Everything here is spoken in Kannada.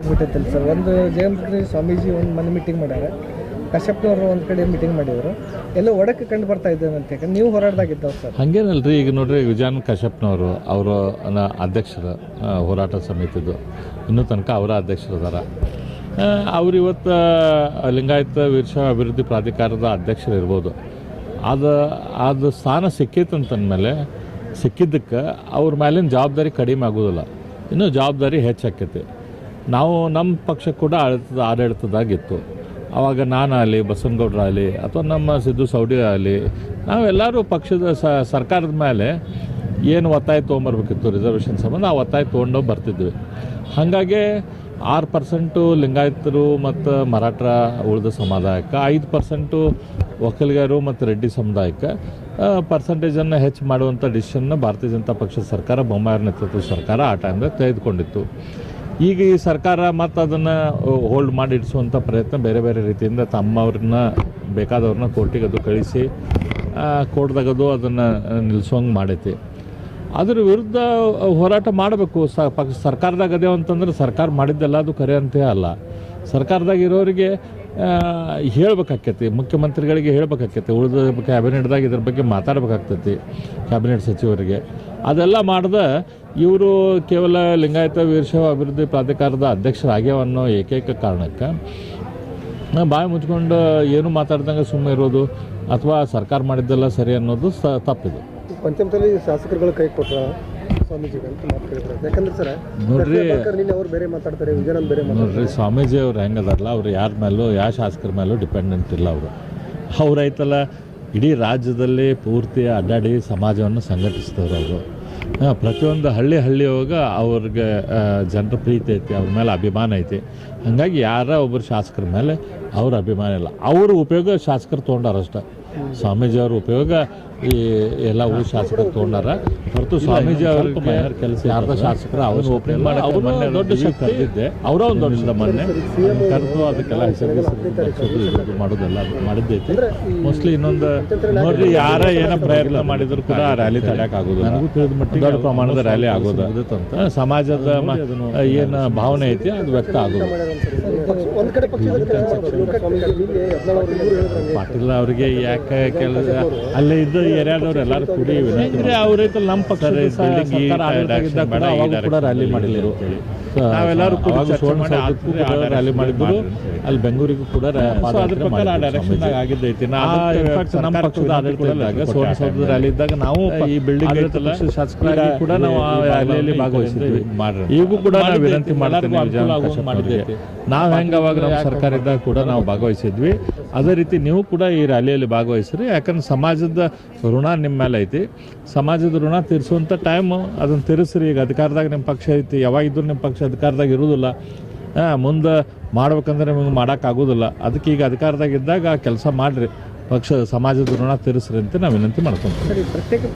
ಬಿಟ್ಟೈತಲ್ಲ ಸರ್, ಒಂದು ಜಯಂತಿ ಸ್ವಾಮೀಜಿ ಒಂದು ಮನೆ ಮೀಟಿಂಗ್ ಮಾಡ್ಯಾರ, ಕಶ್ಯಪ್ನವರು ಒಂದು ಕಡೆ ಮೀಟಿಂಗ್ ಮಾಡಿದ್ರು, ಎಲ್ಲ ಒಡಕ್ಕೆ ಕಂಡು ಬರ್ತಾ ಇದ್ದೇನೆ ಅಂತ. ಯಾಕಂದ್ರೆ ನೀವು ಹೋರಾಟದಾಗಿದ್ದಾವೆ ಸರ್. ಹಾಗೇನಲ್ರಿ, ಈಗ ನೋಡ್ರಿ ವಿಜಯನ್ ಕಶ್ಯಪ್ನವರು ಅವರು ಅಧ್ಯಕ್ಷರು ಹೋರಾಟ ಸಮಿತಿದು, ಇನ್ನೂ ತನಕ ಅವರ ಅಧ್ಯಕ್ಷರದಾರ. ಅವರು ಇವತ್ತು ಲಿಂಗಾಯತ ವೀರಶೈವ ಅಭಿವೃದ್ಧಿ ಪ್ರಾಧಿಕಾರದ ಅಧ್ಯಕ್ಷರು ಇರ್ಬೋದು. ಅದು ಸ್ಥಾನ ಸಿಕ್ಕೈತಂತಂದಮೇಲೆ ಸಿಕ್ಕಿದ್ದಕ್ಕೆ ಅವ್ರ ಮೇಲಿನ ಜವಾಬ್ದಾರಿ ಕಡಿಮೆ ಆಗೋದಿಲ್ಲ, ಇನ್ನೂ ಜವಾಬ್ದಾರಿ ಹೆಚ್ಚಾಕೈತಿ. ನಾವು ನಮ್ಮ ಪಕ್ಷ ಕೂಡ ಆಡಳಿತದಾಗಿತ್ತು. ಆವಾಗ ನಾನಾಗಲಿ, ಬಸವನಗೌಡರ ಆಗಲಿ, ಅಥವಾ ನಮ್ಮ ಸಿದ್ದು ಸೌಡಿ ಆಗಲಿ, ನಾವೆಲ್ಲರೂ ಪಕ್ಷದ ಸರ್ಕಾರದ ಮೇಲೆ ಏನು ಒತ್ತಾಯ ತೊಗೊಂಬರ್ಬೇಕಿತ್ತು ರಿಸರ್ವೇಷನ್ ಸಂಬಂಧ, ಆ ಒತ್ತಾಯ ತೊಗೊಂಡು ಬರ್ತಿದ್ವಿ. ಹಾಗಾಗಿ 6% ಲಿಂಗಾಯತರು ಮತ್ತು ಮರಾಠರ ಉಳಿದ ಸಮುದಾಯಕ್ಕೆ, 5% ಒಕ್ಕಲಿಗರು ಮತ್ತು ರೆಡ್ಡಿ ಸಮುದಾಯಕ್ಕೆ ಪರ್ಸೆಂಟೇಜನ್ನು ಹೆಚ್ಚು ಮಾಡುವಂಥ ಡಿಸಿಷನ್ನ ಭಾರತೀಯ ಜನತಾ ಪಕ್ಷದ ಸರ್ಕಾರ, ಬೊಮ್ಮಾಯಿಯವರ ನೇತೃತ್ವದ ಸರ್ಕಾರ ಆ ಟೈಮ್ದಾಗ ತೆಗೆದುಕೊಂಡಿತ್ತು. ಈಗ ಈ ಸರ್ಕಾರ ಮತ್ತು ಅದನ್ನು ಹೋಲ್ಡ್ ಮಾಡಿ ಇಡಿಸುವಂಥ ಪ್ರಯತ್ನ ಬೇರೆ ಬೇರೆ ರೀತಿಯಿಂದ ತಮ್ಮವ್ರನ್ನ ಬೇಕಾದವ್ರನ್ನ ಕೋರ್ಟಿಗೆ ಅದು ಕಳಿಸಿ ಕೋರ್ಟ್ದಾಗದು ಅದನ್ನು ನಿಲ್ಲಿಸೋಂಗೆ ಮಾಡೈತಿ. ಅದ್ರ ವಿರುದ್ಧ ಹೋರಾಟ ಮಾಡಬೇಕು. ಸರ್ಕಾರದಾಗ ಅದೇವು ಅಂತಂದ್ರೆ ಸರ್ಕಾರ ಮಾಡಿದ್ದೆಲ್ಲ ಅದು ಖರೆ ಅಂತೇ ಅಲ್ಲ. ಸರ್ಕಾರದಾಗ ಇರೋರಿಗೆ ಹೇಳ್ಬೇಕಾಕೈತಿ, ಮುಖ್ಯಮಂತ್ರಿಗಳಿಗೆ ಹೇಳ್ಬೇಕಾಕೈತಿ, ಉಳಿದ ಕ್ಯಾಬಿನೆಟ್ದಾಗ ಇದ್ರ ಬಗ್ಗೆ ಮಾತಾಡ್ಬೇಕಾಗ್ತೈತಿ ಕ್ಯಾಬಿನೆಟ್ ಸಚಿವರಿಗೆ. ಅದೆಲ್ಲ ಮಾಡ್ದೆ ಇವರು ಕೇವಲ ಲಿಂಗಾಯತ ವೀರಶೈವ ಅಭಿವೃದ್ಧಿ ಪ್ರಾಧಿಕಾರದ ಅಧ್ಯಕ್ಷರಾಗ್ಯಾವ ಅನ್ನೋ ಏಕೈಕ ಕಾರಣಕ್ಕೆ ಬಾಯಿ ಮುಚ್ಕೊಂಡು ಏನು ಮಾತಾಡ್ದಂಗೆ ಸುಮ್ಮನೆ ಇರೋದು ಅಥವಾ ಸರ್ಕಾರ ಮಾಡಿದ್ದೆಲ್ಲ ಸರಿ ಅನ್ನೋದು ತಪ್ಪಿದೆ. ಪಂಚಮದಲ್ಲಿ ಶಾಸಕರುಗಳ ಕೈ ಕೊಟ್ಟರ ಸ್ವಾಮೀಜಿಗೆ ಅಂತ ಮಾತಾಡಿದ್ರೆ, ಯಾಕಂದ್ರೆ ಸರ್ ನೋಡ್ರಿ ಅವ್ರು ಬೇರೆ ಮಾತಾಡ್ತಾರೆ, ವಿಜಯನಂದ್ ಬೇರೆ ನೋಡ್ರಿ, ಸ್ವಾಮೀಜಿ ಅವ್ರು ಹೆಂಗದಾರಲ್ಲ, ಅವ್ರು ಯಾರ ಮೇಲೂ ಯಾವ ಶಾಸಕರ ಮೇಲೂ ಡಿಪೆಂಡೆಂಟ್ ಇಲ್ಲ. ಅವ್ರು ಐತಲ್ಲ ಇಡೀ ರಾಜ್ಯದಲ್ಲಿ ಪೂರ್ತಿ ಅಡ್ಡಾಡಿ ಸಮಾಜವನ್ನು ಸಂಘಟಿಸಿದವರು. ಅವರು ಪ್ರತಿಯೊಂದು ಹಳ್ಳಿಯೊಳಗೆ ಅವ್ರಿಗೆ ಜನರ ಪ್ರೀತಿ ಐತಿ, ಅವ್ರ ಮೇಲೆ ಅಭಿಮಾನ ಐತಿ. ಹಾಗಾಗಿ ಯಾರ ಒಬ್ಬರು ಶಾಸಕರ ಮೇಲೆ ಅವ್ರ ಅಭಿಮಾನ ಇಲ್ಲ. ಅವ್ರ ಉಪಯೋಗ ಶಾಸಕರು ತೊಗೊಂಡಾರಷ್ಟೆ. ಸ್ವಾಮೀಜಿ ಅವ್ರ ಉಪಯೋಗ ಈ ಎಲ್ಲ ಊರು ಶಾಸಕರು ತೊಗೊಂಡಾರ ಹೊರತು ಸ್ವಾಮೀಜಿ ಅವ್ರಿಗೆ ಕೆಲಸ ಯಾರ್ದ ಶಾಸಕರು ಅವ್ರನ್ನ ಓಪನಿಂಗ್ ಮಾಡಿ ದೊಡ್ಡ ಶಕ್ತಿ ಇದ್ದೆ, ಅವರ ಒಂದು ದೊಡ್ಡ ಮೊನ್ನೆ ಕರೆದು ಅದಕ್ಕೆಲ್ಲ ಹೆಸರು ಮಾಡೋದೆಲ್ಲ ಮಾಡಿದ್ದೈತಿ. ಮೋಸ್ಟ್ಲಿ ಇನ್ನೊಂದು ನೋಡ್ರಿ, ಯಾರ ಏನೋ ಪ್ರಯತ್ನ ಮಾಡಿದ್ರು ಕೂಡ ಆ ರ್ಯಾಲಿ ತಡೆಯಕ್ಕೆ ಆಗೋದು, ನನಗೂ ತಿಳಿದ ಮಟ್ಟಿಗೆ ದೊಡ್ಡ ಪ್ರಮಾಣದ ರ್ಯಾಲಿ ಆಗೋದು ಅಂತ ಸಮಾಜದ ಏನು ಭಾವನೆ ಐತಿ ಅದು ವ್ಯಕ್ತ ಆಗೋದು. ಪಾಟೀಲ್ ಅವರಿಗೆ ಯಾಕೆ ಕೆಲಸ ಅಲ್ಲೇ ಇದ್ದ ಏರಿಯಾದವ್ರು ಎಲ್ಲರೂ ಕೂಡಿ ವಿನಂತಿ ಅವ್ರೈತೆ ನಮ್ಮ ಪಕ್ಷ ಕೂಡ ರ್ಯಾಲಿ ಮಾಡಿದ್ರು. ನಾವೆಲ್ಲರೂ ರ್ಯಾಲಿ ಮಾಡಿದ್ರು. ಅಲ್ಲಿ ಬೆಂಗಳೂರಿಗೂ ಕೂಡ ಡೈರೆಕ್ಷನ್ದಾಗ ಆಗಿದ್ದೈತಿ. ನಮ್ಮ ಪಕ್ಷದ ಆಡಳಿತದಾಗ ಸುವರ್ಣಸೌಧದ ರ್ಯಾಲಿ ಇದ್ದಾಗ ನಾವು ಈ ಬಿಲ್ಡಿಂಗ್ ಶಾಸಕರಾಗಿ ಕೂಡ ನಾವು ಆ ರ್ಯಾಲಿಯಲ್ಲಿ ಭಾಗವಹಿಸಿದ್ವಿ. ಈಗೂ ಕೂಡ ನಾವು ವಿನಂತಿ ಮಾಡಿದ್ದೇವೆ. ನಾವು ಹೆಂಗೆ ಅವಾಗ ನಮ್ಮ ಸರ್ಕಾರ ಇದ್ದಾಗ ಕೂಡ ನಾವು ಭಾಗವಹಿಸಿದ್ವಿ. ಅದೇ ರೀತಿ ನೀವು ಕೂಡ ಈ ರ್ಯಾಲಿಯಲ್ಲಿ ಭಾಗವಹಿಸ್ರಿ. ಯಾಕಂದ್ರೆ ಸಮಾಜದ ಋಣ ನಿಮ್ಮ ಮೇಲೆ ಐತಿ. ಸಮಾಜದ ಋಣ ತೀರಿಸುವಂಥ ಟೈಮು ಅದನ್ನು ತೀರಿಸ್ರಿ. ಈಗ ಅಧಿಕಾರದಾಗ ನಿಮ್ಮ ಪಕ್ಷ ಐತಿ, ಯಾವಾಗಿದ್ರೂ ನಿಮ್ಮ ಪಕ್ಷ ಅಧಿಕಾರದಾಗ ಇರೋದಿಲ್ಲ. ಮುಂದೆ ಮಾಡ್ಬೇಕಂದ್ರೆ ನಿಮಗೆ ಮಾಡೋಕ್ಕಾಗೋದಿಲ್ಲ. ಅದಕ್ಕೆ ಈಗ ಅಧಿಕಾರದಾಗ ಇದ್ದಾಗ ಕೆಲಸ ಮಾಡಿರಿ, ಪಕ್ಷ ಸಮಾಜದ ಋಣ ತೀರಿಸ್ರಿ ಅಂತ ನಾವು ವಿನಂತಿ ಮಾಡ್ಕೊತೀವಿ.